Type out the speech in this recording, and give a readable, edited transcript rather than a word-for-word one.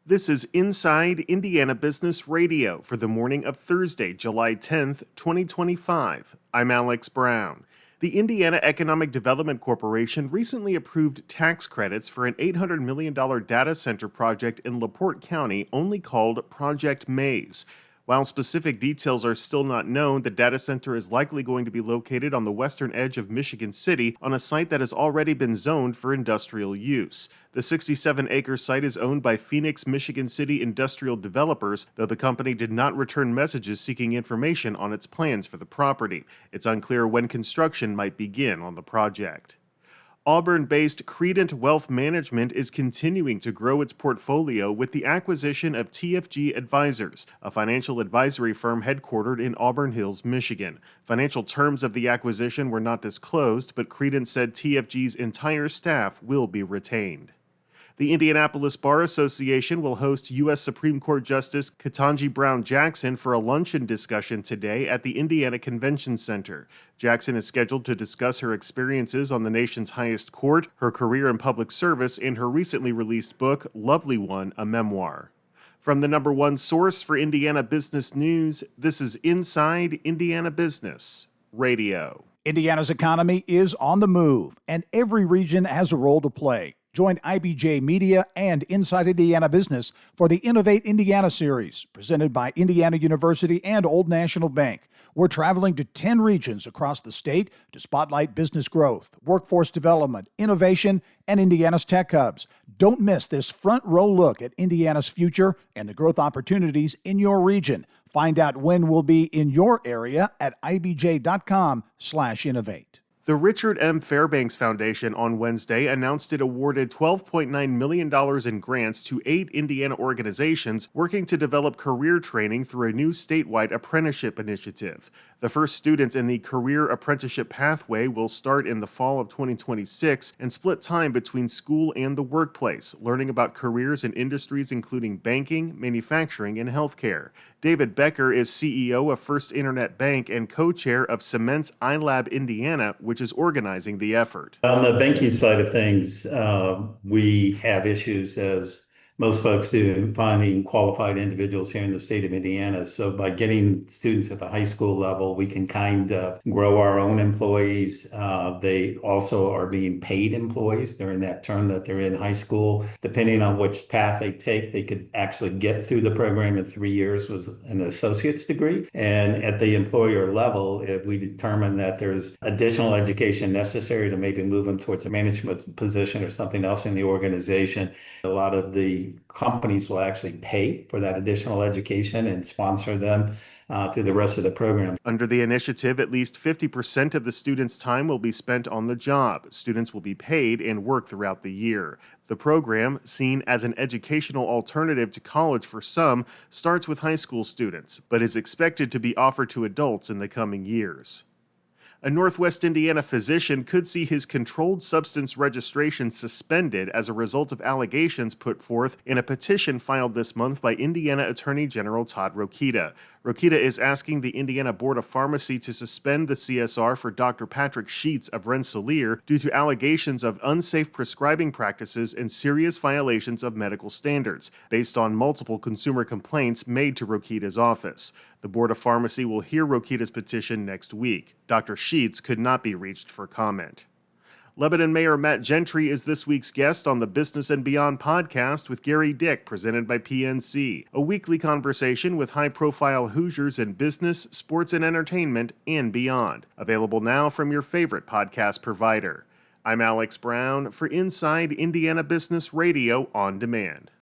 This is Inside Indiana Business Radio for the morning of Thursday, July 10th, 2025. I'm Alex Brown. The Indiana Economic Development Corporation recently approved tax credits for an $800 million data center project in LaPorte County, only called Project Maze. While specific details are still not known, the data center is likely going to be located on the western edge of Michigan City on a site that has already been zoned for industrial use. The 67-acre site is owned by Phoenix, Michigan City industrial developers, though the company did not return messages seeking information on its plans for the property. It's unclear when construction might begin on the project. Auburn-based Credent Wealth Management is continuing to grow its portfolio with the acquisition of TFG Advisors, a financial advisory firm headquartered in Auburn Hills, Michigan. Financial terms of the acquisition were not disclosed, but Credent said TFG's entire staff will be retained. The Indianapolis Bar Association will host U.S. Supreme Court Justice Ketanji Brown Jackson for a luncheon discussion today at the Indiana Convention Center. Jackson is scheduled to discuss her experiences on the nation's highest court, her career in public service, and her recently released book, Lovely One, a Memoir. From the number one source for Indiana business news, this is Inside Indiana Business Radio. Indiana's economy is on the move, and every region has a role to play. Join IBJ Media and Inside Indiana Business for the Innovate Indiana series, presented by Indiana University and Old National Bank. We're traveling to 10 regions across the state to spotlight business growth, workforce development, innovation, and Indiana's tech hubs. Don't miss this front row look at Indiana's future and the growth opportunities in your region. Find out when we'll be in your area at ibj.com/innovate. The Richard M. Fairbanks Foundation on Wednesday announced it awarded $12.9 million in grants to 8 Indiana organizations working to develop career training through a new statewide apprenticeship initiative. The first students in the career apprenticeship pathway will start in the fall of 2026 and split time between school and the workplace, learning about careers in industries including banking, manufacturing, and healthcare. David Becker is CEO of First Internet Bank and co-chair of Cement's iLab Indiana, which is organizing the effort. On the banking side of things, we have issues, as most folks do, finding qualified individuals here in the state of Indiana. So by getting students at the high school level, we can kind of grow our own employees. They also are being paid employees during that term that they're in high school. Depending on which path they take, they could actually get through the program in 3 years with an associate's degree. And at the employer level, if we determine that there's additional education necessary to maybe move them towards a management position or something else in the organization, a lot of the companies will actually pay for that additional education and sponsor them through the rest of the program. Under the initiative, at least 50% of the students' time will be spent on the job. Students will be paid and work throughout the year. The program, seen as an educational alternative to college for some, starts with high school students, but is expected to be offered to adults in the coming years. A Northwest Indiana physician could see his controlled substance registration suspended as a result of allegations put forth in a petition filed this month by Indiana Attorney General Todd Rokita. Rokita is asking the Indiana Board of Pharmacy to suspend the CSR for Dr. Patrick Sheets of Rensselaer due to allegations of unsafe prescribing practices and serious violations of medical standards, based on multiple consumer complaints made to Rokita's office. The Board of Pharmacy will hear Rokita's petition next week. Dr. Sheets could not be reached for comment. Lebanon Mayor Matt Gentry is this week's guest on the Business and Beyond podcast with Gary Dick, presented by PNC, a weekly conversation with high-profile Hoosiers in business, sports and entertainment, and beyond. Available now from your favorite podcast provider. I'm Alex Brown for Inside Indiana Business Radio On Demand.